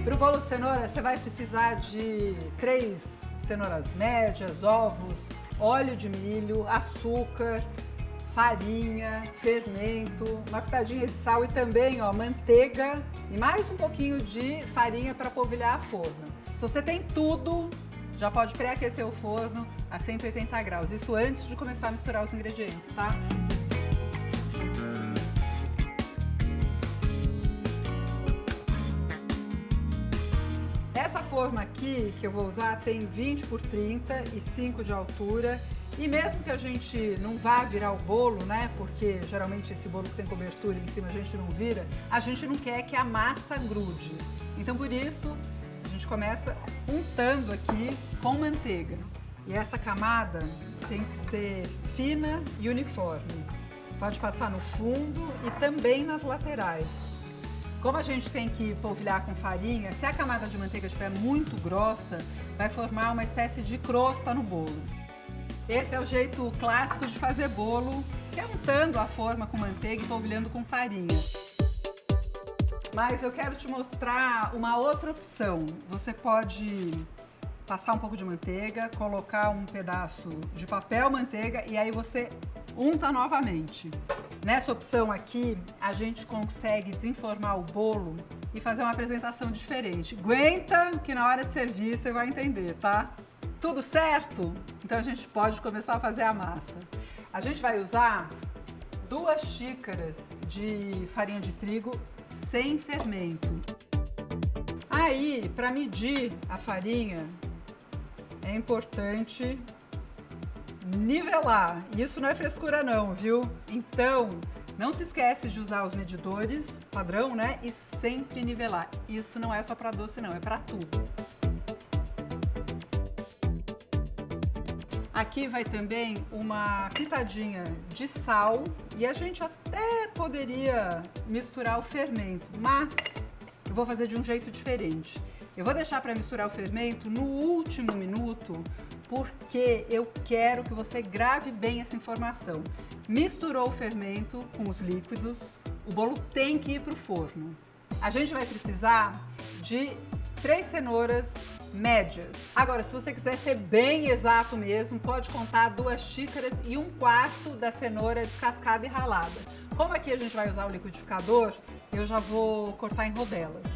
Para o bolo de cenoura, você vai precisar de 3 cenouras médias, ovos, óleo de milho, açúcar, farinha, fermento, uma pitadinha de sal e também, ó, manteiga e mais um pouquinho de farinha para polvilhar a forno. Se você tem tudo, já pode pré-aquecer o forno a 180 graus. Isso antes de começar a misturar os ingredientes, tá? Essa forma aqui que eu vou usar tem 20 por 30 e 5 de altura. E mesmo que a gente não vá virar o bolo, né? Porque geralmente esse bolo que tem cobertura em cima a gente não vira, a gente não quer que a massa grude. Então por isso a gente começa untando aqui com manteiga. E essa camada tem que ser fina e uniforme. Pode passar no fundo e também nas laterais. Como a gente tem que polvilhar com farinha, se a camada de manteiga estiver muito grossa, vai formar uma espécie de crosta no bolo. Esse é o jeito clássico de fazer bolo, que é untando a forma com manteiga e polvilhando com farinha. Mas eu quero te mostrar uma outra opção. Você pode passar um pouco de manteiga, colocar um pedaço de papel manteiga e aí você unta novamente. Nessa opção aqui, a gente consegue desenformar o bolo e fazer uma apresentação diferente. Aguenta que na hora de servir você vai entender, tá? Tudo certo? Então a gente pode começar a fazer a massa. A gente vai usar 2 xícaras de farinha de trigo sem fermento. Aí, para medir a farinha, é importante nivelar. Isso não é frescura não, viu? Então, não se esquece de usar os medidores padrão, né? E sempre nivelar. Isso não é só para doce não, é para tudo. Aqui vai também uma pitadinha de sal e a gente até poderia misturar o fermento, mas eu vou fazer de um jeito diferente. Eu vou deixar para misturar o fermento no último minuto, porque eu quero que você grave bem essa informação. Misturou o fermento com os líquidos, o bolo tem que ir para o forno. A gente vai precisar de 3 cenouras médias. Agora, se você quiser ser bem exato mesmo, pode contar 2 xícaras e 1/4 da cenoura descascada e ralada. Como aqui a gente vai usar o liquidificador, eu já vou cortar em rodelas.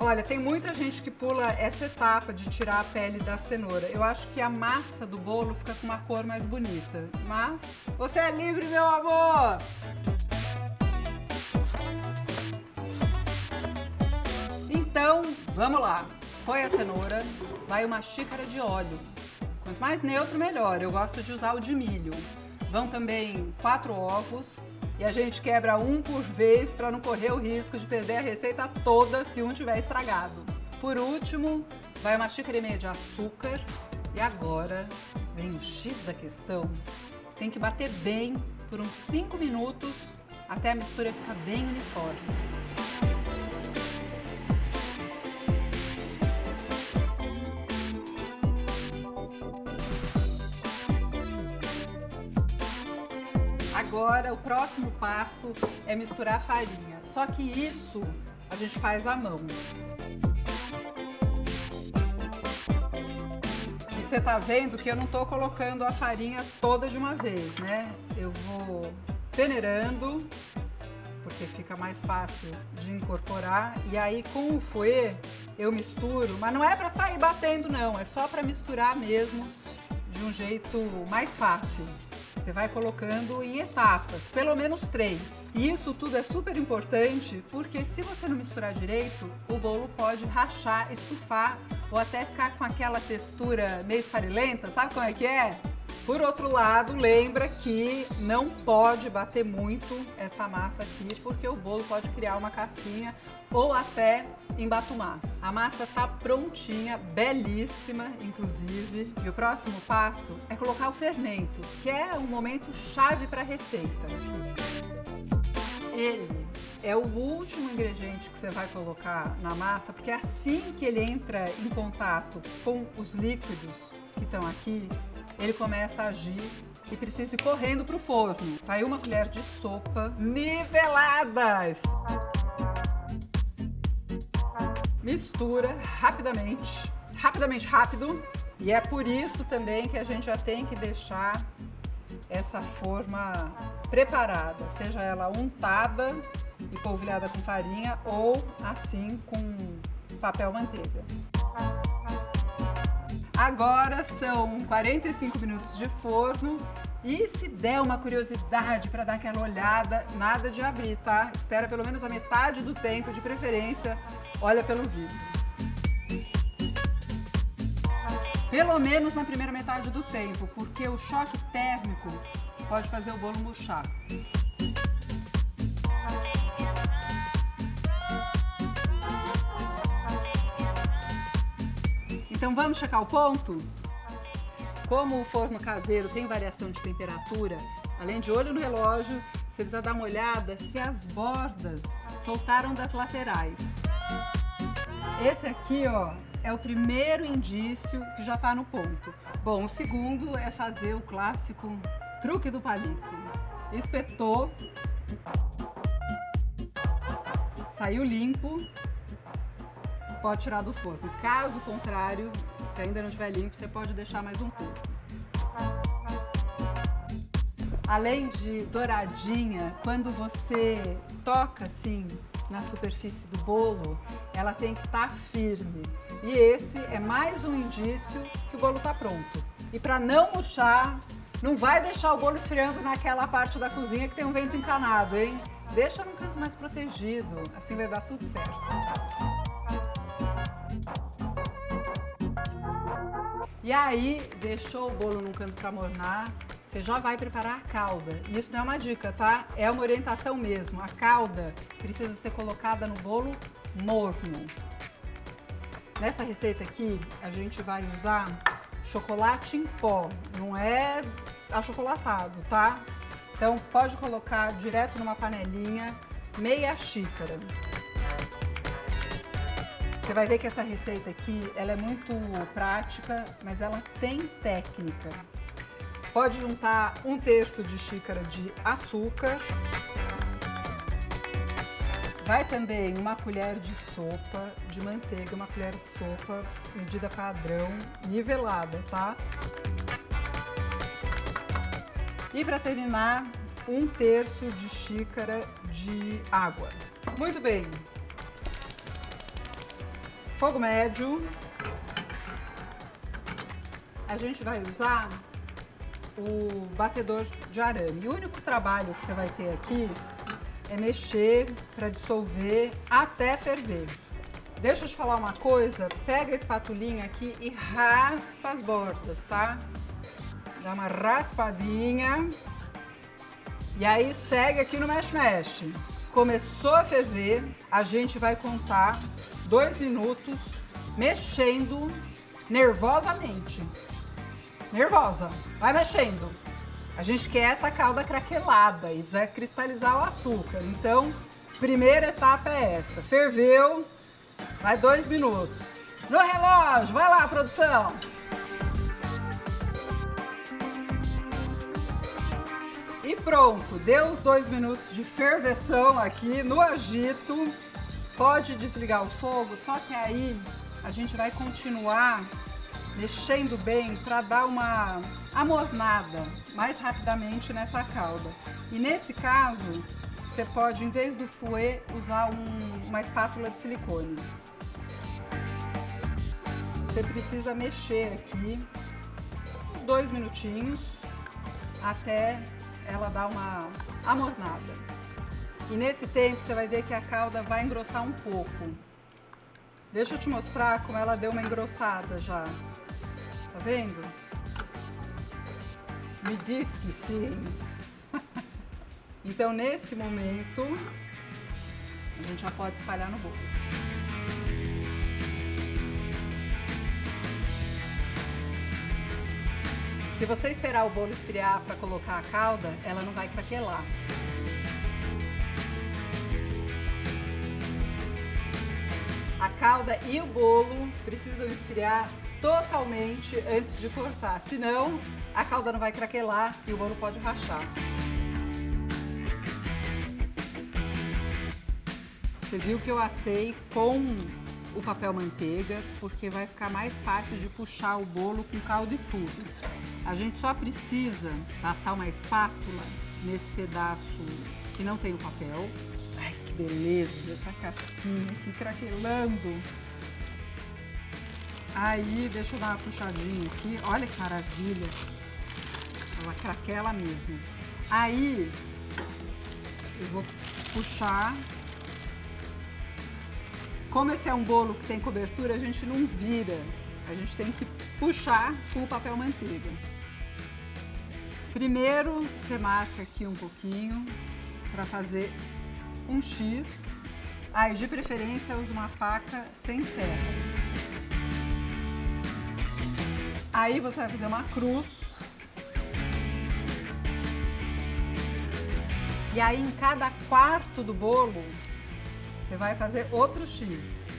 Olha, tem muita gente que pula essa etapa de tirar a pele da cenoura. Eu acho que a massa do bolo fica com uma cor mais bonita. Mas você é livre, meu amor! Então, vamos lá. Foi a cenoura, vai 1 xícara de óleo. Quanto mais neutro, melhor. Eu gosto de usar o de milho. Vão também 4 ovos. E a gente quebra um por vez para não correr o risco de perder a receita toda se um tiver estragado. Por último, vai 1,5 xícaras de açúcar. E agora vem o X da questão. Tem que bater bem por uns 5 minutos até a mistura ficar bem uniforme. Agora, o próximo passo é misturar a farinha. Só que isso a gente faz à mão. E você tá vendo que eu não tô colocando a farinha toda de uma vez, né? Eu vou peneirando, porque fica mais fácil de incorporar. E aí, com o fouet, eu misturo. Mas não é para sair batendo, não. É só para misturar mesmo de um jeito mais fácil. Você vai colocando em etapas, pelo menos 3. E isso tudo é super importante porque se você não misturar direito, o bolo pode rachar, estufar ou até ficar com aquela textura meio esfarelenta, sabe como é que é? Por outro lado, lembra que não pode bater muito essa massa aqui porque o bolo pode criar uma casquinha ou até embatumar. A massa tá prontinha, belíssima, inclusive. E o próximo passo é colocar o fermento, que é um momento chave para a receita. Ele é o último ingrediente que você vai colocar na massa, porque assim que ele entra em contato com os líquidos que estão aqui, ele começa a agir e precisa ir correndo para o forno. Vai 1 colher de sopa niveladas. mistura rapidamente, rápido. E é por isso também que a gente já tem que deixar essa forma preparada, seja ela untada e polvilhada com farinha ou assim com papel manteiga. Agora são 45 minutos de forno e se der uma curiosidade para dar aquela olhada, nada de abrir, tá? Espera pelo menos a metade do tempo, de preferência, olha pelo vídeo. Pelo menos na primeira metade do tempo, porque o choque térmico pode fazer o bolo murchar. Então vamos checar o ponto? Como o forno caseiro tem variação de temperatura, além de olho no relógio, você precisa dar uma olhada se as bordas soltaram das laterais. Esse aqui, ó, é o primeiro indício que já está no ponto. Bom, o segundo é fazer o clássico truque do palito. Espetou, saiu limpo, pode tirar do forno. Caso contrário, se ainda não estiver limpo, você pode deixar mais um pouco. Além de douradinha, quando você toca assim na superfície do bolo, ela tem que estar firme. E esse é mais um indício que o bolo está pronto. E para não murchar, não vai deixar o bolo esfriando naquela parte da cozinha que tem um vento encanado, hein? Deixa num canto mais protegido, assim vai dar tudo certo. E aí, deixou o bolo num canto para mornar, você já vai preparar a calda. E isso não é uma dica, tá? É uma orientação mesmo. A calda precisa ser colocada no bolo morno. Nessa receita aqui, a gente vai usar chocolate em pó, não é achocolatado, tá? Então, pode colocar direto numa panelinha, meia xícara. Você vai ver que essa receita aqui, ela é muito prática, mas ela tem técnica. Pode juntar 1/3 de xícara de açúcar. Vai também uma colher de sopa de manteiga, uma colher de sopa, medida padrão, nivelada, tá? E para terminar, 1/3 de xícara de água. Muito bem. Fogo médio. A gente vai usar o batedor de arame. O único trabalho que você vai ter aqui é mexer para dissolver até ferver. Deixa eu te falar uma coisa, pega a espatulinha aqui e raspa as bordas, tá? Dá uma raspadinha e aí segue aqui no mexe-mexe. Começou a ferver, a gente vai contar 2 minutos mexendo nervosamente. Nervosa, vai mexendo. A gente quer essa calda craquelada e precisa cristalizar o açúcar. Então, primeira etapa é essa. Ferveu, vai 2 minutos. No relógio, vai lá, produção. E pronto, deu os 2 minutos de ferveção aqui no agito. Pode desligar o fogo, só que aí a gente vai continuar mexendo bem para dar uma amornada mais rapidamente nessa calda. E nesse caso, você pode, em vez do fouet, usar uma espátula de silicone. Você precisa mexer aqui uns 2 minutinhos até ela dar uma amornada. E nesse tempo você vai ver que a calda vai engrossar um pouco. Deixa eu te mostrar como ela deu uma engrossada já. Tá vendo? Me diz que sim. Então, nesse momento, a gente já pode espalhar no bolo. Se você esperar o bolo esfriar para colocar a calda, ela não vai craquelar. A calda e o bolo precisam esfriar totalmente antes de cortar, senão a calda não vai craquelar e o bolo pode rachar. Você viu que eu assei com o papel manteiga, porque vai ficar mais fácil de puxar o bolo com caldo e tudo. A gente só precisa passar uma espátula nesse pedaço que não tem o papel. Ai, que beleza, essa casquinha aqui craquelando. Aí, deixa eu dar uma puxadinha aqui. Olha que maravilha. Ela craquela mesmo. Aí, eu vou puxar. Como esse é um bolo que tem cobertura, a gente não vira. A gente tem que puxar com o papel manteiga. Primeiro, você marca aqui um pouquinho para fazer um X. Aí, de preferência, usa uma faca sem serra. Aí você vai fazer uma cruz. E aí em cada quarto do bolo, você vai fazer outro X.